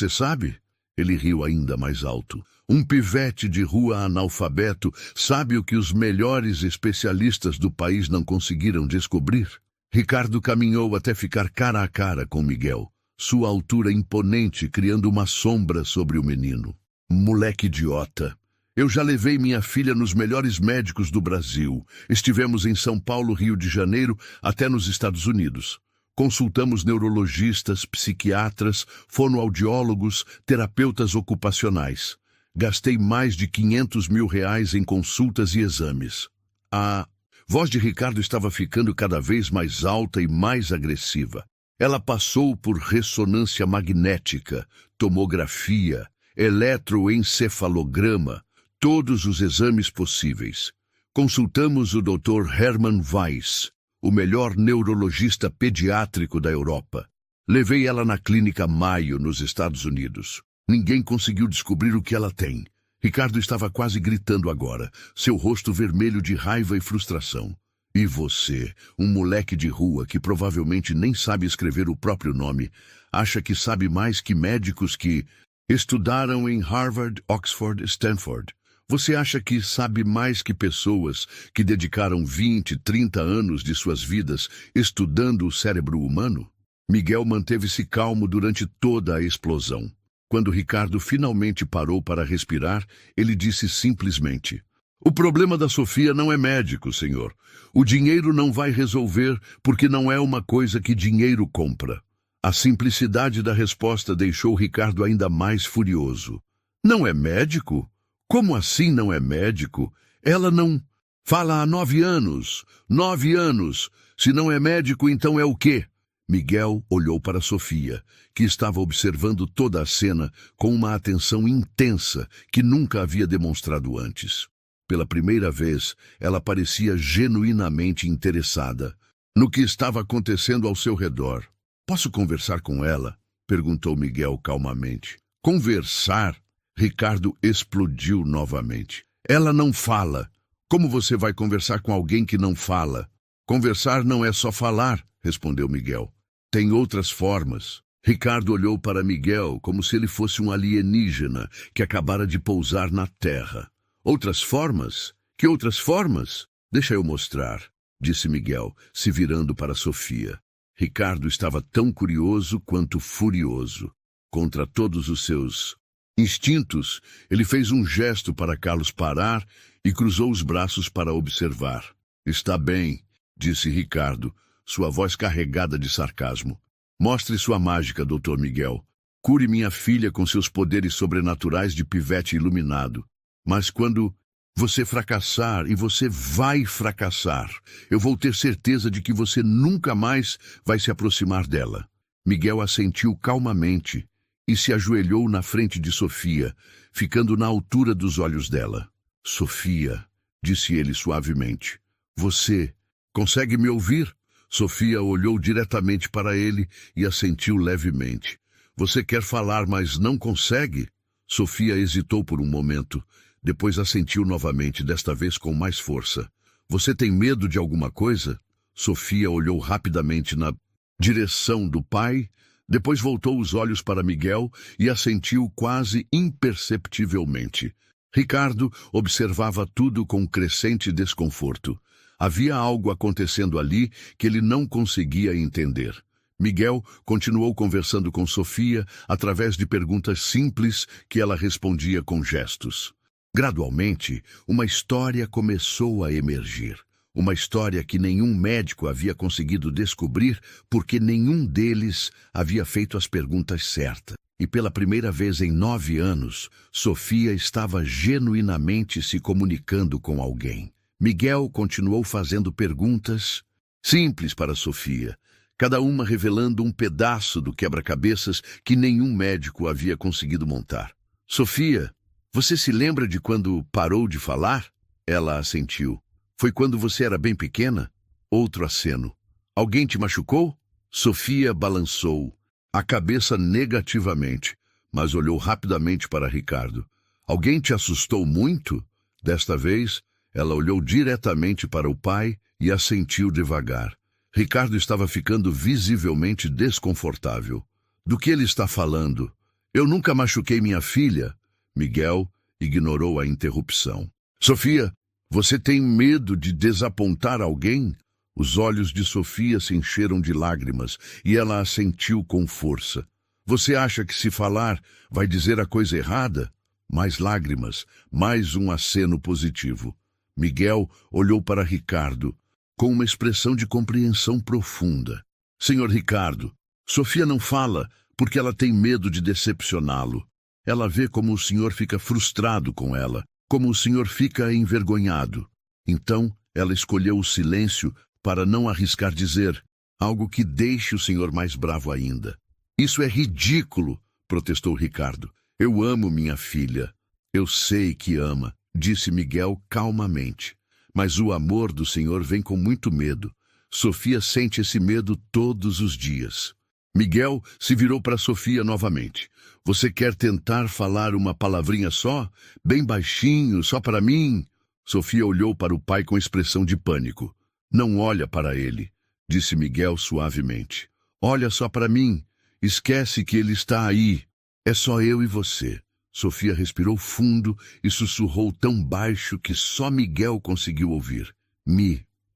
sabe? Ele riu ainda mais alto. Um pivete de rua analfabeto sabe o que os melhores especialistas do país não conseguiram descobrir? Ricardo caminhou até ficar cara a cara com Miguel, sua altura imponente criando uma sombra sobre o menino. Moleque idiota! Eu já levei minha filha nos melhores médicos do Brasil. Estivemos em São Paulo, Rio de Janeiro, até nos Estados Unidos. Consultamos neurologistas, psiquiatras, fonoaudiólogos, terapeutas ocupacionais. Gastei mais de R$500 mil em consultas e exames. A voz de Ricardo estava ficando cada vez mais alta e mais agressiva. Ela passou por ressonância magnética, tomografia, eletroencefalograma, todos os exames possíveis. Consultamos o Dr. Hermann Weiss, o melhor neurologista pediátrico da Europa. Levei ela na clínica Mayo, nos Estados Unidos. Ninguém conseguiu descobrir o que ela tem. Ricardo estava quase gritando agora, seu rosto vermelho de raiva e frustração. E você, um moleque de rua que provavelmente nem sabe escrever o próprio nome, acha que sabe mais que médicos que estudaram em Harvard, Oxford, Stanford. Você acha que sabe mais que pessoas que dedicaram 20, 30 anos de suas vidas estudando o cérebro humano? Miguel manteve-se calmo durante toda a explosão. Quando Ricardo finalmente parou para respirar, ele disse simplesmente: O problema da Sofia não é médico, senhor. O dinheiro não vai resolver porque não é uma coisa que dinheiro compra. A simplicidade da resposta deixou Ricardo ainda mais furioso. Não é médico? Como assim não é médico? Ela não fala há 9 anos. 9 anos. Se não é médico, então é o quê? Miguel olhou para Sofia, que estava observando toda a cena com uma atenção intensa que nunca havia demonstrado antes. Pela primeira vez, ela parecia genuinamente interessada no que estava acontecendo ao seu redor. Posso conversar com ela? Perguntou Miguel calmamente. Conversar? Ricardo explodiu novamente. Ela não fala. Como você vai conversar com alguém que não fala? Conversar não é só falar, respondeu Miguel. Tem outras formas. Ricardo olhou para Miguel como se ele fosse um alienígena que acabara de pousar na Terra. Outras formas? Que outras formas? Deixa eu mostrar, disse Miguel, se virando para Sofia. Ricardo estava tão curioso quanto furioso. Contra todos os seus instintos, ele fez um gesto para Carlos parar e cruzou os braços para observar. Está bem, disse Ricardo, sua voz carregada de sarcasmo. Mostre sua mágica, Dr. Miguel. Cure minha filha com seus poderes sobrenaturais de pivete iluminado. Mas quando você fracassar, e você vai fracassar, eu vou ter certeza de que você nunca mais vai se aproximar dela. Miguel assentiu calmamente, e se ajoelhou na frente de Sofia, ficando na altura dos olhos dela. Sofia, disse ele suavemente, você consegue me ouvir? Sofia olhou diretamente para ele e assentiu levemente. Você quer falar, mas não consegue? Sofia hesitou por um momento, depois assentiu novamente, desta vez com mais força. Você tem medo de alguma coisa? Sofia olhou rapidamente na direção do pai, depois voltou os olhos para Miguel e assentiu quase imperceptivelmente. Ricardo observava tudo com crescente desconforto. Havia algo acontecendo ali que ele não conseguia entender. Miguel continuou conversando com Sofia através de perguntas simples que ela respondia com gestos. Gradualmente, uma história começou a emergir. Uma história que nenhum médico havia conseguido descobrir porque nenhum deles havia feito as perguntas certas. E pela primeira vez em 9 anos, Sofia estava genuinamente se comunicando com alguém. Miguel continuou fazendo perguntas simples para Sofia, cada uma revelando um pedaço do quebra-cabeças que nenhum médico havia conseguido montar. Sofia, você se lembra de quando parou de falar? Ela assentiu. Foi quando você era bem pequena? Outro aceno. Alguém te machucou? Sofia balançou a cabeça negativamente, mas olhou rapidamente para Ricardo. Alguém te assustou muito? Desta vez, ela olhou diretamente para o pai e assentiu devagar. Ricardo estava ficando visivelmente desconfortável. Do que ele está falando? Eu nunca machuquei minha filha. Miguel ignorou a interrupção. Sofia, você tem medo de desapontar alguém? Os olhos de Sofia se encheram de lágrimas e ela assentiu com força. Você acha que se falar vai dizer a coisa errada? Mais lágrimas, mais um aceno positivo. Miguel olhou para Ricardo com uma expressão de compreensão profunda. Senhor Ricardo, Sofia não fala porque ela tem medo de decepcioná-lo. Ela vê como o senhor fica frustrado com ela, como o senhor fica envergonhado. Então, ela escolheu o silêncio para não arriscar dizer algo que deixe o senhor mais bravo ainda. Isso é ridículo, protestou Ricardo. Eu amo minha filha. Eu sei que ama, disse Miguel calmamente. Mas o amor do senhor vem com muito medo. Sofia sente esse medo todos os dias. Miguel se virou para Sofia novamente. Você quer tentar falar uma palavrinha só? Bem baixinho, só para mim? Sofia olhou para o pai com expressão de pânico. Não olha para ele, disse Miguel suavemente. Olha só para mim. Esquece que ele está aí. É só eu e você. Sofia respirou fundo e sussurrou tão baixo que só Miguel conseguiu ouvir.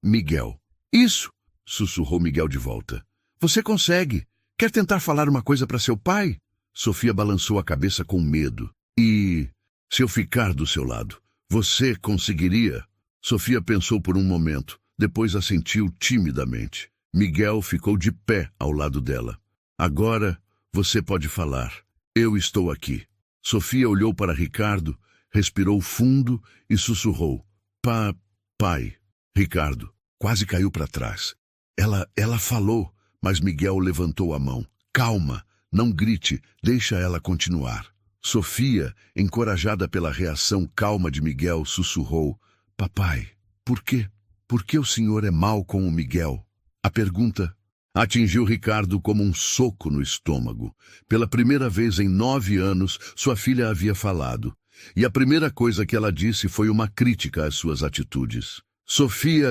Miguel. Isso, sussurrou Miguel de volta. Você consegue. Quer tentar falar uma coisa para seu pai? Sofia balançou a cabeça com medo. E se eu ficar do seu lado, você conseguiria? Sofia pensou por um momento, depois assentiu timidamente. Miguel ficou de pé ao lado dela. Agora você pode falar. Eu estou aqui. Sofia olhou para Ricardo, respirou fundo e sussurrou. Pai. Ricardo quase caiu para trás. Ela falou, mas Miguel levantou a mão. Calma, não grite, deixa ela continuar. Sofia, encorajada pela reação calma de Miguel, sussurrou. Papai, por quê? Por que o senhor é mau com o Miguel? A pergunta atingiu Ricardo como um soco no estômago. Pela primeira vez em 9 anos, sua filha havia falado. E a primeira coisa que ela disse foi uma crítica às suas atitudes. Sofia,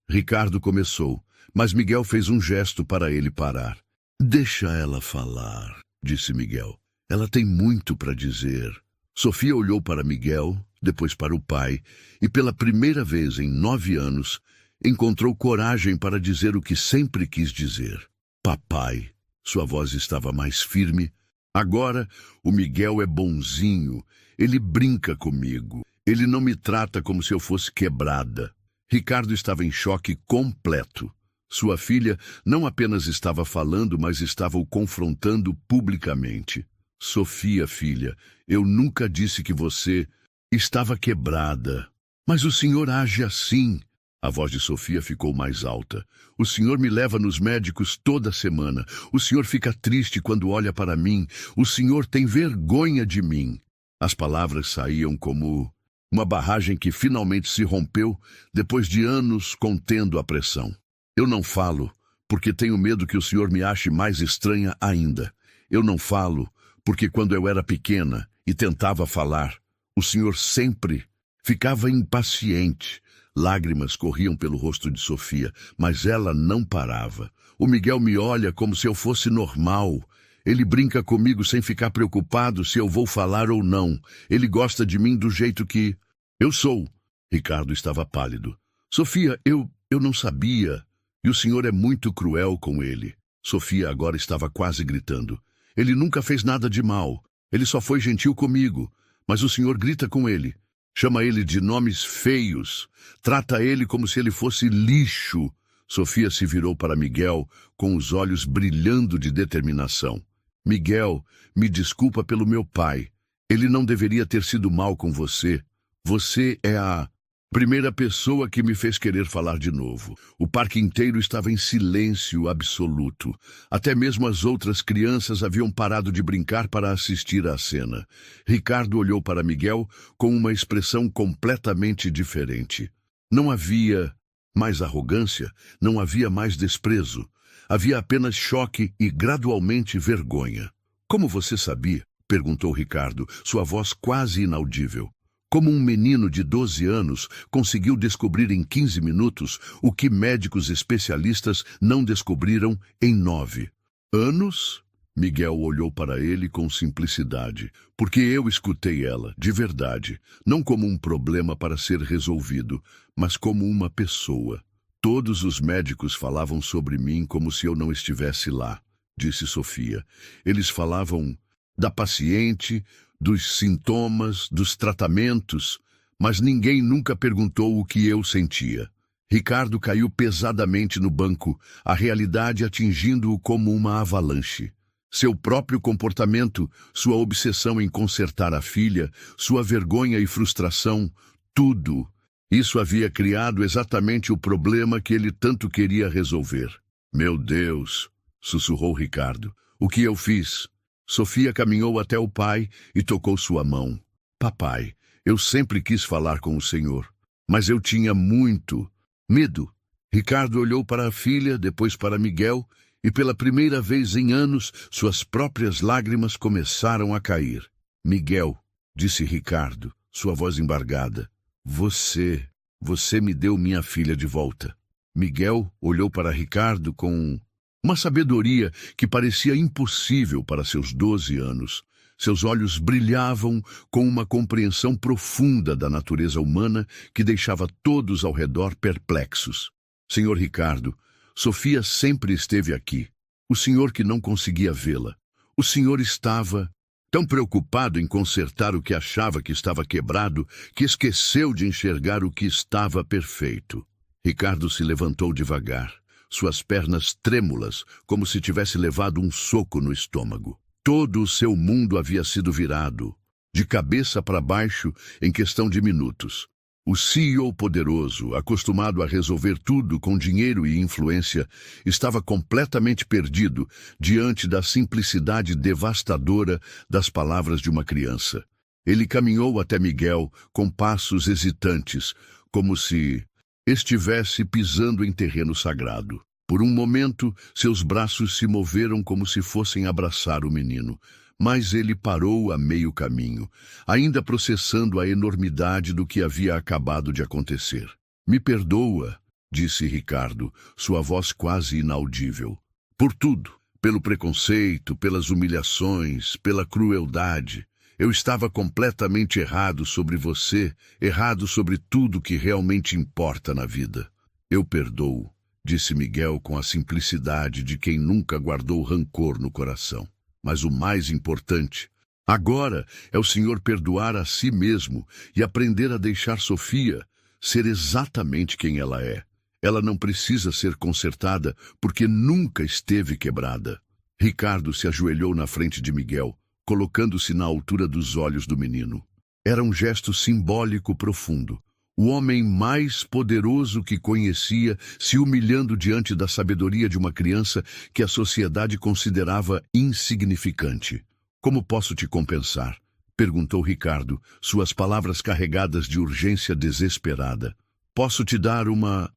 Ricardo começou, mas Miguel fez um gesto para ele parar. Deixa ela falar, disse Miguel. Ela tem muito para dizer. Sofia olhou para Miguel, depois para o pai, e pela primeira vez em 9 anos, encontrou coragem para dizer o que sempre quis dizer. Papai. Sua voz estava mais firme. Agora, o Miguel é bonzinho. Ele brinca comigo. Ele não me trata como se eu fosse quebrada. Ricardo estava em choque completo. Sua filha não apenas estava falando, mas estava o confrontando publicamente. Sofia, filha, eu nunca disse que você estava quebrada. Mas o senhor age assim. A voz de Sofia ficou mais alta. O senhor me leva nos médicos toda semana. O senhor fica triste quando olha para mim. O senhor tem vergonha de mim. As palavras saíam como uma barragem que finalmente se rompeu depois de anos contendo a pressão. Eu não falo porque tenho medo que o senhor me ache mais estranha ainda. Eu não falo porque quando eu era pequena e tentava falar, o senhor sempre ficava impaciente. Lágrimas corriam pelo rosto de Sofia, mas ela não parava. O Miguel me olha como se eu fosse normal. Ele brinca comigo sem ficar preocupado se eu vou falar ou não. Ele gosta de mim do jeito que eu sou. Ricardo estava pálido. Sofia, eu não sabia. E o senhor é muito cruel com ele. Sofia agora estava quase gritando. Ele nunca fez nada de mal. Ele só foi gentil comigo. Mas o senhor grita com ele. Chama ele de nomes feios. Trata ele como se ele fosse lixo. Sofia se virou para Miguel com os olhos brilhando de determinação. Miguel, me desculpa pelo meu pai. Ele não deveria ter sido mal com você. Você é a primeira pessoa que me fez querer falar de novo. O parque inteiro estava em silêncio absoluto. Até mesmo as outras crianças haviam parado de brincar para assistir à cena. Ricardo olhou para Miguel com uma expressão completamente diferente. Não havia mais arrogância, não havia mais desprezo. Havia apenas choque e, gradualmente, vergonha. Como você sabia? Perguntou Ricardo, sua voz quase inaudível. Como um menino de 12 anos conseguiu descobrir em 15 minutos o que médicos especialistas não descobriram em 9 anos? Miguel olhou para ele com simplicidade, porque eu escutei ela, de verdade, não como um problema para ser resolvido, mas como uma pessoa. Todos os médicos falavam sobre mim como se eu não estivesse lá, disse Sofia. Eles falavam da paciente, dos sintomas, dos tratamentos, mas ninguém nunca perguntou o que eu sentia. Ricardo caiu pesadamente no banco, a realidade atingindo-o como uma avalanche. Seu próprio comportamento, sua obsessão em consertar a filha, sua vergonha e frustração, tudo. Isso havia criado exatamente o problema que ele tanto queria resolver. Meu Deus, sussurrou Ricardo. O que eu fiz? Sofia caminhou até o pai e tocou sua mão. Papai, eu sempre quis falar com o senhor, mas eu tinha muito medo. Ricardo olhou para a filha, depois para Miguel, e pela primeira vez em anos, suas próprias lágrimas começaram a cair. Miguel, disse Ricardo, sua voz embargada, você me deu minha filha de volta. Miguel olhou para Ricardo com uma sabedoria que parecia impossível para seus 12 anos. Seus olhos brilhavam com uma compreensão profunda da natureza humana que deixava todos ao redor perplexos. Senhor Ricardo, Sofia sempre esteve aqui. O senhor que não conseguia vê-la. O senhor estava tão preocupado em consertar o que achava que estava quebrado que esqueceu de enxergar o que estava perfeito. Ricardo se levantou devagar. Suas pernas trêmulas, como se tivesse levado um soco no estômago. Todo o seu mundo havia sido virado, de cabeça para baixo, em questão de minutos. O CEO poderoso, acostumado a resolver tudo com dinheiro e influência, estava completamente perdido diante da simplicidade devastadora das palavras de uma criança. Ele caminhou até Miguel com passos hesitantes, como se estivesse pisando em terreno sagrado. Por um momento, seus braços se moveram como se fossem abraçar o menino, mas ele parou a meio caminho, ainda processando a enormidade do que havia acabado de acontecer. Me perdoa, disse Ricardo, sua voz quase inaudível. Por tudo, pelo preconceito, pelas humilhações, pela crueldade. Eu estava completamente errado sobre você, errado sobre tudo que realmente importa na vida. Eu perdoo, disse Miguel com a simplicidade de quem nunca guardou rancor no coração. Mas o mais importante, agora, é o senhor perdoar a si mesmo e aprender a deixar Sofia ser exatamente quem ela é. Ela não precisa ser consertada porque nunca esteve quebrada. Ricardo se ajoelhou na frente de Miguel, colocando-se na altura dos olhos do menino. Era um gesto simbólico profundo, O homem mais poderoso que conhecia, se humilhando diante da sabedoria de uma criança que a sociedade considerava insignificante. Como posso te compensar? Perguntou Ricardo, suas palavras carregadas de urgência desesperada. Posso te dar uma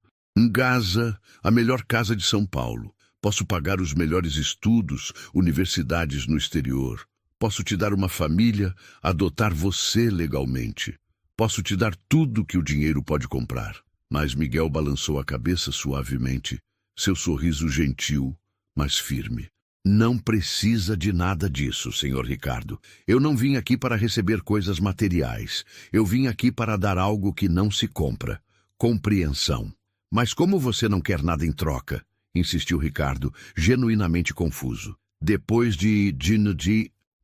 casa, a melhor casa de São Paulo. Posso pagar os melhores estudos, universidades no exterior. Posso te dar uma família, adotar você legalmente. Posso te dar tudo que o dinheiro pode comprar. Mas Miguel balançou a cabeça suavemente, seu sorriso gentil, mas firme. Não precisa de nada disso, senhor Ricardo. Eu não vim aqui para receber coisas materiais. Eu vim aqui para dar algo que não se compra. Compreensão. Mas como você não quer nada em troca? Insistiu Ricardo, genuinamente confuso. Depois de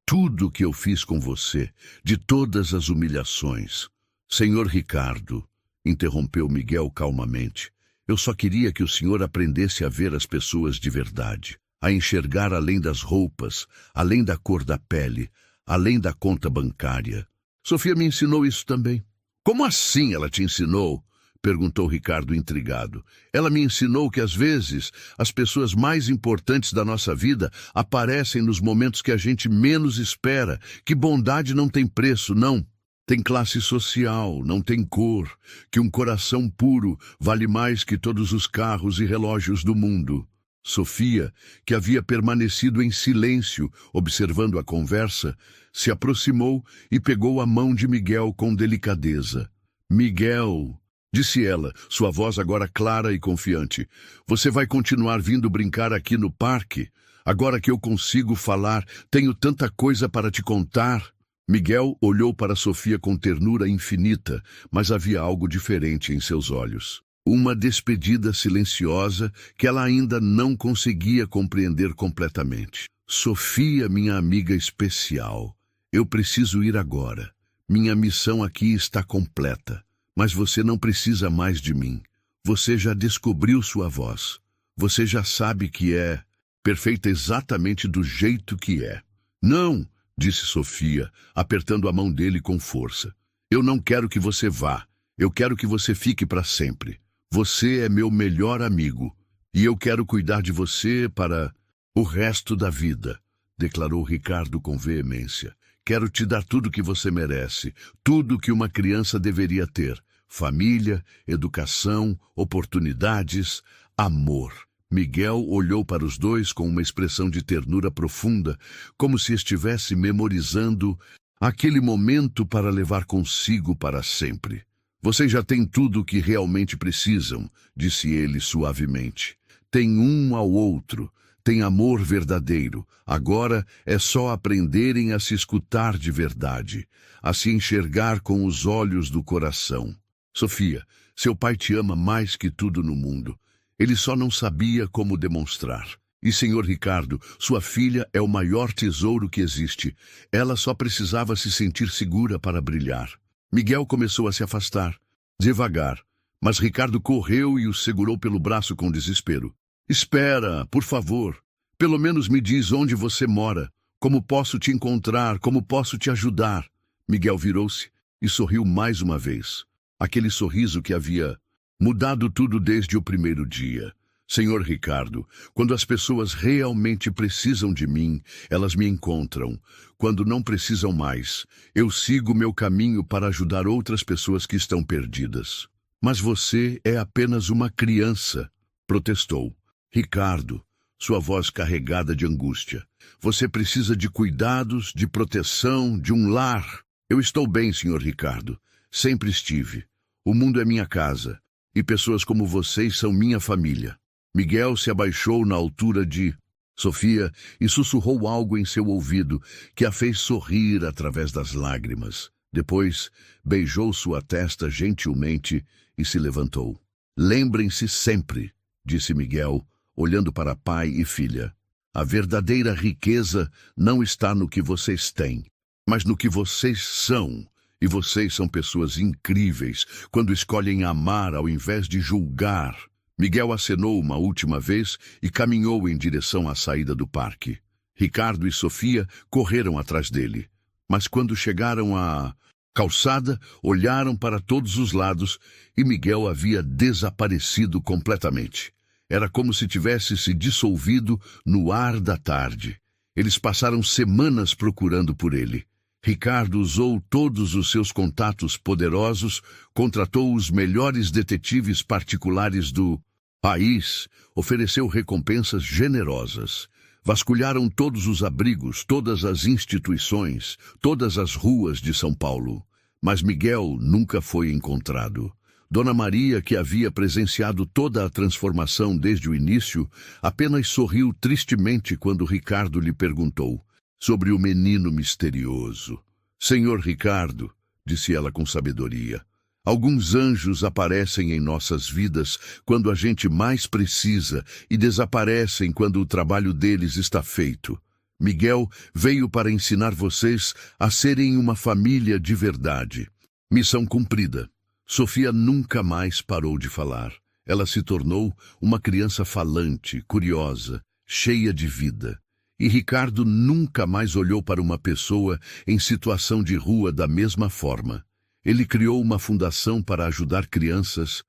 tudo que eu fiz com você, de todas as humilhações. Senhor Ricardo, interrompeu Miguel calmamente, eu só queria que o senhor aprendesse a ver as pessoas de verdade, a enxergar além das roupas, além da cor da pele, além da conta bancária. Sofia me ensinou isso também. Como assim ela te ensinou? Perguntou Ricardo intrigado. Ela me ensinou que às vezes as pessoas mais importantes da nossa vida aparecem nos momentos que a gente menos espera, que bondade não tem preço, não. Tem classe social, não tem cor, que um coração puro vale mais que todos os carros e relógios do mundo. Sofia, que havia permanecido em silêncio, observando a conversa, se aproximou e pegou a mão de Miguel com delicadeza. Miguel, disse ela, sua voz agora clara e confiante, você vai continuar vindo brincar aqui no parque? Agora que eu consigo falar, tenho tanta coisa para te contar. Miguel olhou para Sofia com ternura infinita, mas havia algo diferente em seus olhos. Uma despedida silenciosa que ela ainda não conseguia compreender completamente. Sofia, minha amiga especial, eu preciso ir agora. Minha missão aqui está completa, mas você não precisa mais de mim. Você já descobriu sua voz. Você já sabe que é perfeita exatamente do jeito que é. Não! Disse Sofia, apertando a mão dele com força. Eu não quero que você vá. Eu quero que você fique para sempre. Você é meu melhor amigo. E eu quero cuidar de você para o resto da vida, declarou Ricardo com veemência. Quero te dar tudo que você merece, tudo que uma criança deveria ter. Família, educação, oportunidades, amor. Miguel olhou para os dois com uma expressão de ternura profunda, como se estivesse memorizando aquele momento para levar consigo para sempre. Vocês já têm tudo o que realmente precisam, disse ele suavemente. Tem um ao outro, tem amor verdadeiro. Agora é só aprenderem a se escutar de verdade, a se enxergar com os olhos do coração. Sofia, seu pai te ama mais que tudo no mundo. Ele só não sabia como demonstrar. E, senhor Ricardo, sua filha é o maior tesouro que existe. Ela só precisava se sentir segura para brilhar. Miguel começou a se afastar, devagar, mas Ricardo correu e o segurou pelo braço com desespero. Espera, por favor. Pelo menos me diz onde você mora. Como posso te encontrar? Como posso te ajudar? Miguel virou-se e sorriu mais uma vez. Aquele sorriso que havia mudado tudo desde o primeiro dia. Senhor Ricardo, quando as pessoas realmente precisam de mim, elas me encontram. Quando não precisam mais, eu sigo meu caminho para ajudar outras pessoas que estão perdidas. Mas você é apenas uma criança, protestou. Ricardo, sua voz carregada de angústia. Você precisa de cuidados, de proteção, de um lar. Eu estou bem, senhor Ricardo. Sempre estive. O mundo é minha casa. E pessoas como vocês são minha família. Miguel se abaixou na altura de Sofia e sussurrou algo em seu ouvido que a fez sorrir através das lágrimas. Depois, beijou sua testa gentilmente e se levantou. Lembrem-se sempre, disse Miguel, olhando para pai e filha. A verdadeira riqueza não está no que vocês têm, mas no que vocês são. E vocês são pessoas incríveis quando escolhem amar ao invés de julgar. Miguel acenou uma última vez e caminhou em direção à saída do parque. Ricardo e Sofia correram atrás dele. Mas quando chegaram a calçada, olharam para todos os lados e Miguel havia desaparecido completamente. Era como se tivesse se dissolvido no ar da tarde. Eles passaram semanas procurando por ele. Ricardo usou todos os seus contatos poderosos, contratou os melhores detetives particulares do país, ofereceu recompensas generosas. Vasculharam todos os abrigos, todas as instituições, todas as ruas de São Paulo. Mas Miguel nunca foi encontrado. Dona Maria, que havia presenciado toda a transformação desde o início, apenas sorriu tristemente quando Ricardo lhe perguntou sobre o menino misterioso. Senhor Ricardo, disse ela com sabedoria, alguns anjos aparecem em nossas vidas quando a gente mais precisa e desaparecem quando o trabalho deles está feito. Miguel veio para ensinar vocês a serem uma família de verdade. Missão cumprida. Sofia nunca mais parou de falar. Ela se tornou uma criança falante, curiosa, cheia de vida. E Ricardo nunca mais olhou para uma pessoa em situação de rua da mesma forma. Ele criou uma fundação para ajudar crianças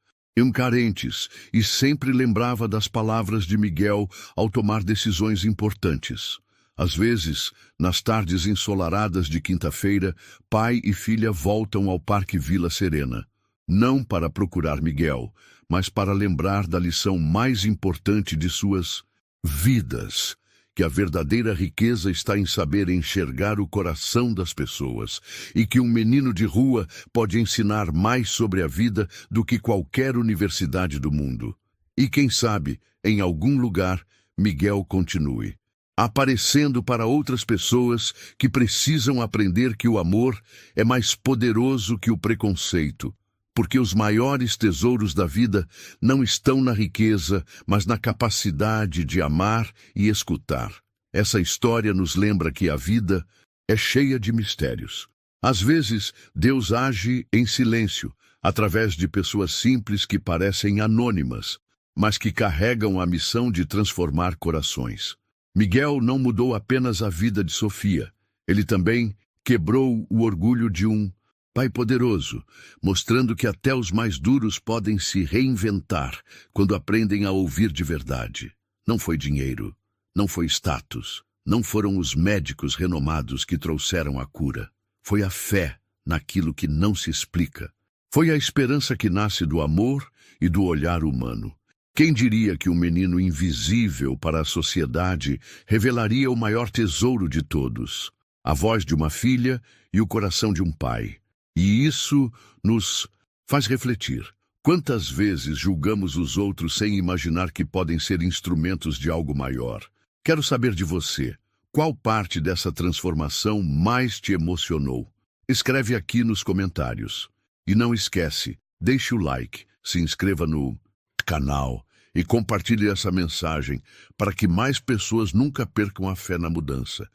carentes e sempre lembrava das palavras de Miguel ao tomar decisões importantes. Às vezes, nas tardes ensolaradas de quinta-feira, pai e filha voltam ao Parque Vila Serena. Não para procurar Miguel, mas para lembrar da lição mais importante de suas vidas, que a verdadeira riqueza está em saber enxergar o coração das pessoas e que um menino de rua pode ensinar mais sobre a vida do que qualquer universidade do mundo. E quem sabe, em algum lugar, Miguel continue aparecendo para outras pessoas que precisam aprender que o amor é mais poderoso que o preconceito, porque os maiores tesouros da vida não estão na riqueza, mas na capacidade de amar e escutar. Essa história nos lembra que a vida é cheia de mistérios. Às vezes, Deus age em silêncio, através de pessoas simples que parecem anônimas, mas que carregam a missão de transformar corações. Miguel não mudou apenas a vida de Sofia, ele também quebrou o orgulho de um Pai poderoso, mostrando que até os mais duros podem se reinventar quando aprendem a ouvir de verdade. Não foi dinheiro, não foi status, não foram os médicos renomados que trouxeram a cura. Foi a fé naquilo que não se explica. Foi a esperança que nasce do amor e do olhar humano. Quem diria que um menino invisível para a sociedade revelaria o maior tesouro de todos, a voz de uma filha e o coração de um pai? E isso nos faz refletir. Quantas vezes julgamos os outros sem imaginar que podem ser instrumentos de algo maior? Quero saber de você, qual parte dessa transformação mais te emocionou? Escreve aqui nos comentários. E não esquece, deixe o like, se inscreva no canal e compartilhe essa mensagem para que mais pessoas nunca percam a fé na mudança.